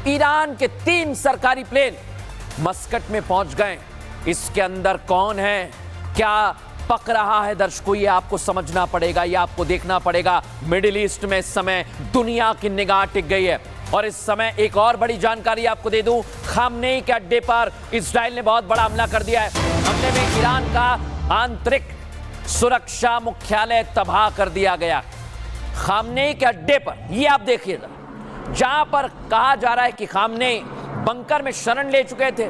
Iran के 3 सरकारी plane Muscat में पहुंच गए। इसके अंदर कौन है, क्या पक रहा है दर्शकों, ये आपको समझना पड़ेगा, ये आपको देखना पड़ेगा। मिडिल ईस्ट में इस समय दुनिया की निगाह टिक गई है। और इस समय एक और बड़ी जानकारी आपको दे दूं, खामनेई के अड्डे पर इजराइल ने बहुत बड़ा हमला कर दिया है। हमले में ईरान का आंतरिक सुरक्षा मुख्यालय तबाह कर दिया गया। खामनेई के अड्डे पर ये आप देखिएगा, जहां पर कहा जा रहा है कि खामनेई बंकर में शरण ले चुके थे,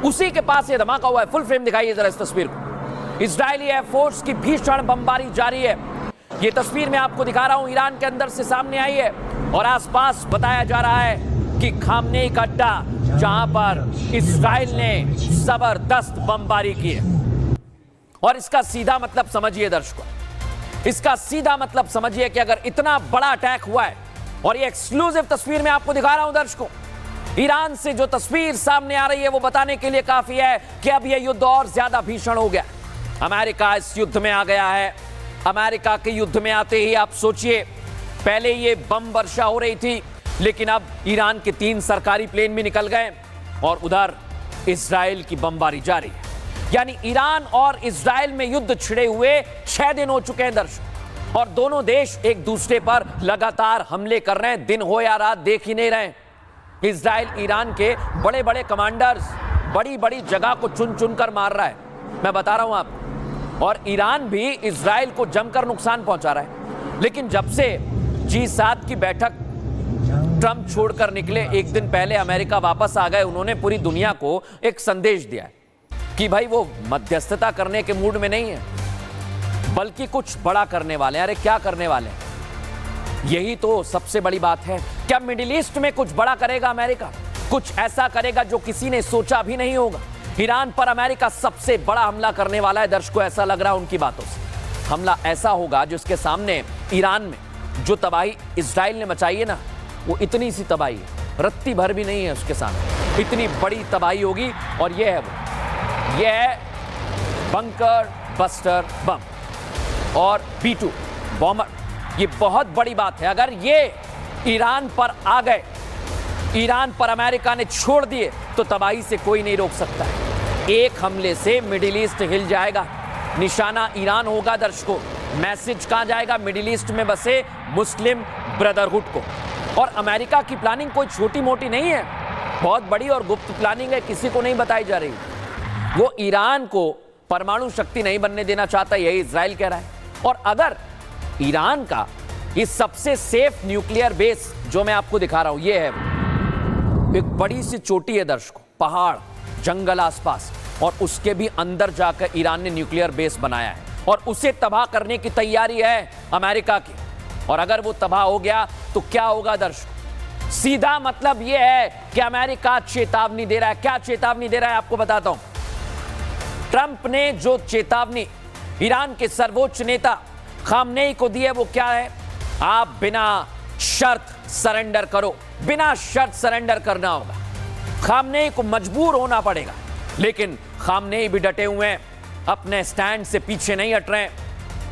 उसी के पास ये धमाका हुआ है। फुल फ्रेम दिखाइए जरा इस तस्वीर को। इजरायली एयरफोर्स की भीषण बमबारी जारी है। ये तस्वीर मैं आपको दिखा रहा हूं, ईरान के अंदर से सामने आई है और आसपास बताया जा रहा है कि खामनेई का अड्डा, जहां पर इजराइल ने जबरदस्त बमबारी की है। और इसका सीधा मतलब समझिए दर्शकों, इसका सीधा मतलब समझिए कि अगर इतना बड़ा अटैक हुआ है, और ये एक्सक्लूसिव तस्वीर मैं आपको दिखा रहा हूं दर्शकों, ईरान से जो तस्वीर सामने आ रही है वो बताने के लिए काफी है कि अब यह युद्ध और ज्यादा भीषण हो गया। अमेरिका इस युद्ध में आ गया है। अमेरिका के युद्ध में आते ही आप सोचिए, पहले ये बम वर्षा हो रही थी, लेकिन अब ईरान के 3 सरकारी प्लेन भी निकल गए और उधर इजराइल की बमबारी जारी है। यानी ईरान और इजराइल में युद्ध छिड़े हुए 6 दिन हो चुके हैं दर्शक, और दोनों देश एक दूसरे पर लगातार हमले कर रहे हैं, दिन हो या रात देख ही नहीं रहे। इजराइल ईरान के बड़े बड़े कमांडर्स बड़ी बड़ी जगह को चुन चुन कर मार रहा है, मैं बता रहा हूं आपको। और ईरान भी इजराइल को जमकर नुकसान पहुंचा रहा है। लेकिन जब से G7 की बैठक ट्रंप छोड़कर निकले, एक दिन पहले अमेरिका वापस आ गए, उन्होंने पूरी दुनिया को एक संदेश दिया है कि भाई वो मध्यस्थता करने के मूड में नहीं है, बल्कि कुछ बड़ा करने वाले हैं। अरे क्या करने वाले हैं? यही तो सबसे बड़ी बात है। क्या मिडिल ईस्ट में कुछ बड़ा करेगा अमेरिका? कुछ ऐसा करेगा जो किसी ने सोचा भी नहीं होगा। ईरान पर अमेरिका सबसे बड़ा हमला करने वाला है दर्शकों, ऐसा लग रहा है उनकी बातों से। हमला ऐसा होगा जिसके सामने ईरान में जो तबाही इजराइल ने मचाई है ना, वो इतनी सी तबाही है, रत्ती भर भी नहीं है उसके सामने। इतनी बड़ी तबाही होगी। और यह है वो, यह है बंकर बस्टर बम और B2 बॉम्बर। ये बहुत बड़ी बात है। अगर ये ईरान पर आ गए, ईरान पर अमेरिका ने छोड़ दिए, तो तबाही से कोई नहीं रोक सकता है। एक हमले से मिडिल ईस्ट हिल जाएगा। निशाना ईरान होगा दर्शकों। मैसेज कहां जाएगा? मिडिल ईस्ट में बसे मुस्लिम ब्रदरहुड को। और अमेरिका की प्लानिंग कोई छोटी मोटी नहीं है, बहुत बड़ी और गुप्त प्लानिंग है, किसी को नहीं बताई जा रही। वो ईरान को परमाणु शक्ति नहीं बनने देना चाहता, यही इजराइल कह रहा है। और अगर ईरान का ये सबसे सेफ न्यूक्लियर बेस जो मैं आपको दिखा रहा हूं, ये है एक बड़ी सी चोटी है दर्शकों, पहाड़, जंगल आसपास, और उसके भी अंदर जाकर ईरान ने न्यूक्लियर बेस बनाया है और उसे तबाह करने की तैयारी है अमेरिका की। और अगर वो तबाह हो गया तो क्या होगा दर्शकों? सीधा मतलब यह है कि अमेरिका चेतावनी दे रहा है। क्या चेतावनी दे रहा है आपको बताता हूं। ट्रंप ने जो चेतावनी ईरान के सर्वोच्च नेता खामनेई को दी है, वो क्या है? आप बिना शर्त सरेंडर करो। बिना शर्त सरेंडर करना होगा। खामनेई को मजबूर होना पड़ेगा। लेकिन खामनेई भी डटे हुए हैं, अपने स्टैंड से पीछे नहीं हट रहे हैं।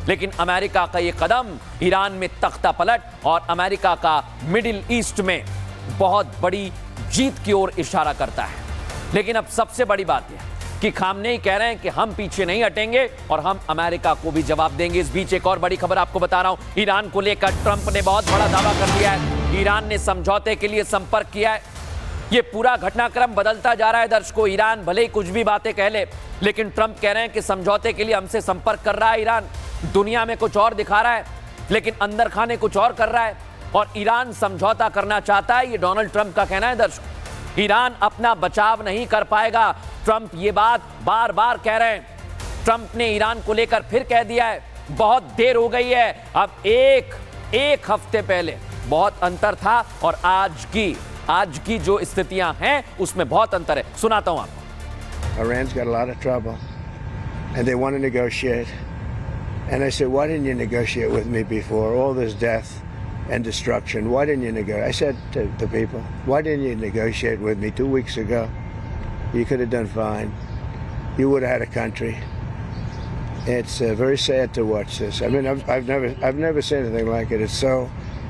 लेकिन अमेरिका का यह कदम ईरान में तख्ता पलट और अमेरिका का मिडिल ईस्ट में बहुत बड़ी जीत की ओर इशारा करता है। लेकिन अब सबसे बड़ी बात यह कि खामनेई कह रहे हैं कि हम पीछे नहीं हटेंगे और हम अमेरिका को भी जवाब देंगे। इस बीच एक और बड़ी खबर आपको बता रहा हूं। ईरान को लेकर ट्रंप ने बहुत बड़ा दावा कर दिया है। ईरान ने समझौते के लिए संपर्क किया है। ये पूरा घटनाक्रम बदलता जा रहा है दर्शकों। ईरान भले ही कुछ भी बातें कह ले, लेकिन ट्रंप कह रहे हैं कि समझौते के लिए हमसे संपर्क कर रहा है ईरान। दुनिया में कुछ और दिखा रहा है, लेकिन अंदर खाने कुछ और कर रहा है। और ईरान समझौता करना चाहता है, ये डोनाल्ड ट्रंप का कहना है दर्शकों। ईरान अपना बचाव नहीं कर पाएगा। ट्रंप ये बात बार बार कह रहे हैं। ट्रंप ने ईरान को लेकर फिर कह दिया है, बहुत देर हो गई है। अब एक हफ्ते पहले बहुत अंतर था और आज की जो स्थितियां हैं उसमें बहुत अंतर है। सुनाता हूं आपको। Iran's got a lot of trouble and they want to negotiate. And I said, why didn't you negotiate with me before all this death and destruction? Why didn't you negotiate? I said to the people, why didn't you negotiate with me 2 weeks ago? You could have done fine. You would have had a country. It's very sad to watch this. I mean, I've never seen anything like it. It's so,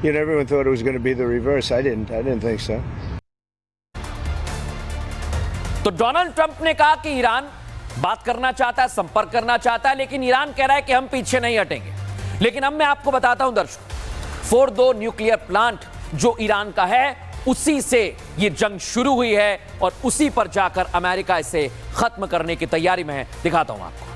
everyone thought it was going to be the reverse. I didn't think so. तो Donald Trump ने कहा कि Iran बात करना चाहता है, संपर्क करना चाहता है, लेकिन ईरान कह रहा है कि हम पीछे नहीं हटेंगे। लेकिन अब मैं आपको बताता हूं दर्शकों, फोर्डो न्यूक्लियर प्लांट जो ईरान का है, उसी से यह जंग शुरू हुई है और उसी पर जाकर अमेरिका इसे खत्म करने की तैयारी में है। दिखाता हूं आपको।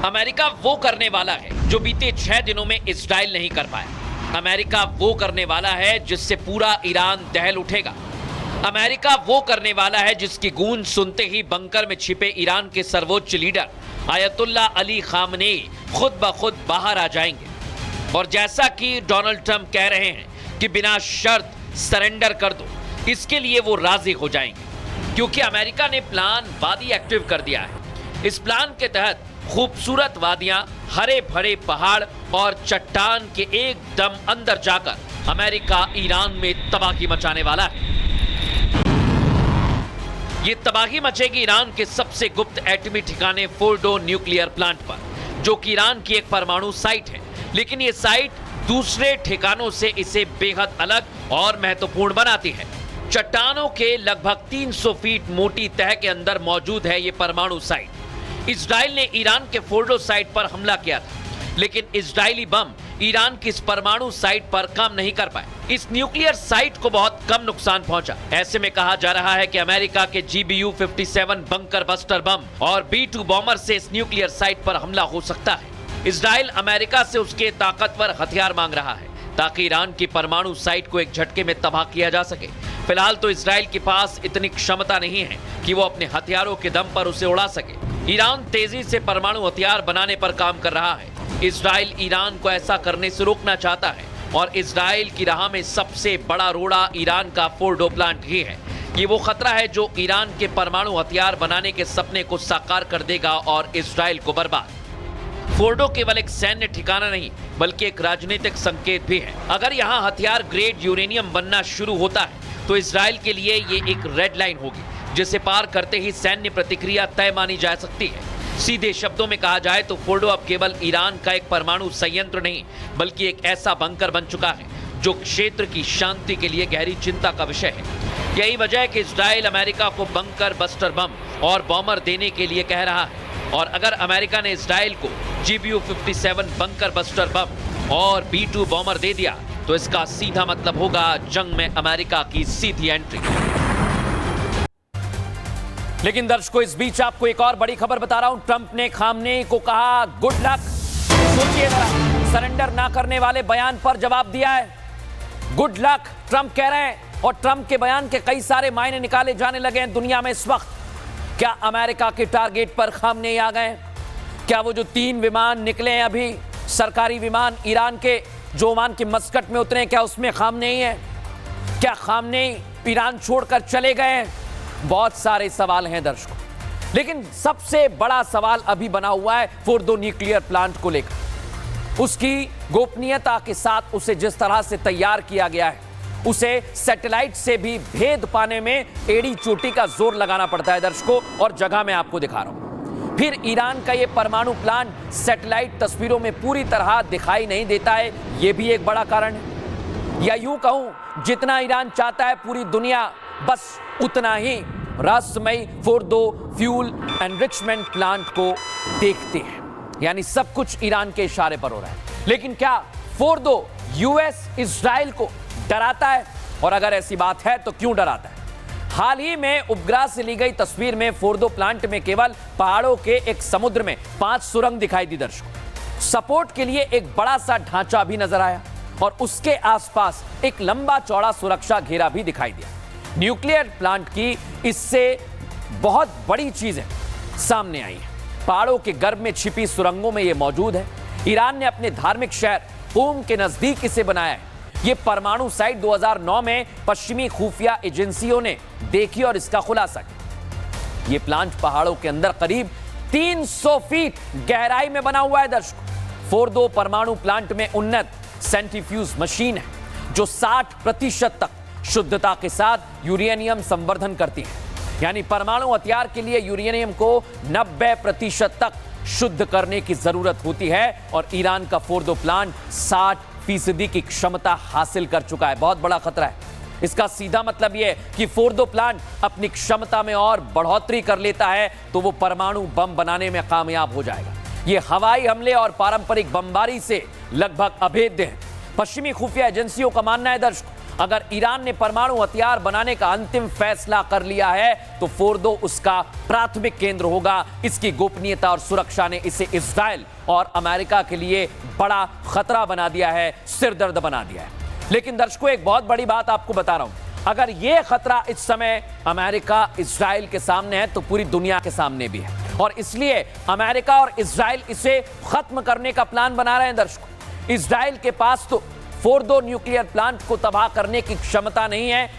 अमेरिका वो करने वाला है जो बीते 6 दिनों में इजराइल नहीं कर पाया। अमेरिका वो करने वाला है जिससे पूरा ईरान दहल उठेगा। अमेरिका वो करने वाला है जिसकी गूंज सुनते ही बंकर में छिपे ईरान के सर्वोच्च लीडर आयतुल्ला अली खामनेई खुद ब खुद बाहर आ जाएंगे। और जैसा कि डोनाल्ड ट्रंप कह रहे हैं कि बिना शर्त सरेंडर कर दो, इसके लिए वो राजी हो जाएंगे, क्योंकि अमेरिका ने प्लान वादी एक्टिव कर दिया है। इस प्लान के तहत खूबसूरत वादियां, हरे भरे पहाड़ और चट्टान के एकदम अंदर जाकर अमेरिका ईरान में तबाही मचाने वाला है। ये तबाही मचेगी ईरान के सबसे गुप्त एटमी ठिकाने फोर्डो न्यूक्लियर प्लांट पर, जो कि ईरान की एक परमाणु साइट है। लेकिन ये साइट दूसरे ठिकानों से इसे बेहद अलग और महत्वपूर्ण बनाती है। चट्टानों के लगभग 300 फीट मोटी तह के अंदर मौजूद है ये परमाणु साइट। इजराइल ने ईरान के फोर्डो साइट पर हमला किया था, लेकिन इजरायली बम ईरान की इस परमाणु साइट पर काम नहीं कर पाए। इस न्यूक्लियर साइट को बहुत कम नुकसान पहुंचा। ऐसे में कहा जा रहा है कि अमेरिका के GBU-57 बंकर बस्टर बम और B-2 बॉम्बर से इस न्यूक्लियर साइट पर हमला हो सकता है। इजराइल अमेरिका से उसके ताकतवर हथियार मांग रहा है ताकि ईरान की परमाणु साइट को एक झटके में तबाह किया जा सके। फिलहाल तो इजराइल के पास इतनी क्षमता नहीं है कि वो अपने हथियारों के दम पर उसे उड़ा सके। ईरान तेजी से परमाणु हथियार बनाने पर काम कर रहा है। इजराइल ईरान को ऐसा करने से रोकना चाहता है और इजराइल की राह में सबसे बड़ा रोड़ा ईरान का फोर्डो प्लांट ही है। ये वो खतरा है जो ईरान के परमाणु हथियार बनाने के सपने को साकार कर देगा और इजराइल को बर्बाद। फोर्डो केवल एक सैन्य ठिकाना नहीं बल्कि एक राजनीतिक संकेत भी है। अगर यहाँ हथियार ग्रेड यूरेनियम बनना शुरू होता है तो इजराइल के लिए ये एक रेड लाइन होगी, जिसे पार करते ही सैन्य प्रतिक्रिया तय मानी जा सकती है। सीधे शब्दों में कहा जाए तो फोर्डो अब केवल ईरान का एक परमाणु संयंत्र नहीं बल्कि एक ऐसा बंकर बन चुका है जो क्षेत्र की शांति के लिए गहरी चिंता का विषय है। यही वजह है कि इजराइल अमेरिका को बंकर बस्टर बम और बॉम्बर देने के लिए कह रहा है। और अगर अमेरिका ने इजराइल को GBU-57 बंकर बस्टर बम और B-2 बॉम्बर दे दिया तो इसका सीधा मतलब होगा जंग में अमेरिका की सीधी एंट्री। लेकिन दर्शकों, इस बीच आपको एक और बड़ी खबर बता रहा हूं। ट्रंप ने खामनेई को कहा गुड लक। सोचिए जरा, सरेंडर ना करने वाले बयान पर जवाब दिया है गुड लक, ट्रंप कह रहे हैं। और ट्रंप के बयान के कई सारे मायने निकाले जाने लगे हैं दुनिया में इस वक्त। क्या अमेरिका के टारगेट पर खामनेई आ गए? क्या वो जो 3 विमान निकले हैं अभी, सरकारी विमान ईरान के, जो ओमान के मस्कट में उतरे, क्या उसमें खामनेई है? क्या खामनेई ईरान छोड़कर चले गए हैं? बहुत सारे सवाल हैं दर्शकों, लेकिन सबसे बड़ा सवाल अभी बना हुआ है फोर्डो न्यूक्लियर प्लांट को लेकर। उसकी गोपनीयता के साथ उसे जिस तरह से तैयार किया गया है, उसे सैटेलाइट से भी भेद पाने में एड़ी चोटी का जोर लगाना पड़ता है दर्शकों। और जगह मैं आपको दिखा रहा हूं। फिर ईरान का यह परमाणु प्लांट सैटेलाइट तस्वीरों में पूरी तरह दिखाई नहीं देता है, यह भी एक बड़ा कारण है। या यूं कहूं, जितना ईरान चाहता है पूरी दुनिया बस उतना ही रहस्यमयी फोर्डो फ्यूल एनरिचमेंट प्लांट को देखते हैं। यानी सब कुछ ईरान के इशारे पर हो रहा है। लेकिन क्या फोर्डो यूएस इजराइल को डराता है? और अगर ऐसी बात है तो क्यों डराता है? हाल ही में उपग्रह से ली गई तस्वीर में फोर्डो प्लांट में केवल पहाड़ों के एक समुद्र में 5 सुरंग दिखाई दी दर्शकों। सपोर्ट के लिए एक बड़ा सा ढांचा भी नजर आया और उसके आसपास एक लंबा चौड़ा सुरक्षा घेरा भी दिखाई दिया। न्यूक्लियर प्लांट की इससे बहुत बड़ी चीजें सामने आई हैं। पहाड़ों के गर्भ में छिपी सुरंगों में यह मौजूद है। ईरान ने अपने धार्मिक शहर क़ूम के नजदीक इसे बनाया है। यह परमाणु साइट 2009 में पश्चिमी खुफिया एजेंसियों ने देखी और इसका खुलासा किया। यह प्लांट पहाड़ों के अंदर करीब 300 फीट गहराई में बना हुआ है दर्शकों। फोर्डो परमाणु प्लांट में उन्नत सेंट्रीफ्यूज मशीन है जो 60% तक शुद्धता के साथ यूरेनियम संवर्धन करती है। यानी परमाणु हथियार के लिए यूरेनियम को 90% तक शुद्ध करने की जरूरत होती है और ईरान का फोर्डो प्लांट 60% की क्षमता हासिल कर चुका है। बहुत बड़ा खतरा है। इसका सीधा मतलब यह है कि फोर्डो प्लांट अपनी क्षमता में और बढ़ोतरी कर लेता है तो वो परमाणु बम बनाने में कामयाब हो जाएगा। ये हवाई हमले और पारंपरिक बमबारी से लगभग अभेद्य है। पश्चिमी खुफिया एजेंसियों का मानना है दर्शकों, अगर ईरान ने परमाणु हथियार बनाने का अंतिम फैसला कर लिया है तो फोर्डो उसका प्राथमिक केंद्र होगा। इसकी गोपनीयता और सुरक्षा ने इसे इस्राएल और अमेरिका के लिए बड़ा खतरा बना दिया है, सिरदर्द बना दिया है। लेकिन दर्शकों, एक बहुत बड़ी बात आपको बता रहा हूं, अगर यह खतरा इस समय अमेरिका इस्राएल के सामने है तो पूरी दुनिया के सामने भी है और इसलिए अमेरिका और इस्राएल इसे खत्म करने का प्लान बना रहे हैं। दर्शकों, इस्राएल के पास तो फोर्डो न्यूक्लियर प्लांट को तबाह करने की क्षमता नहीं है,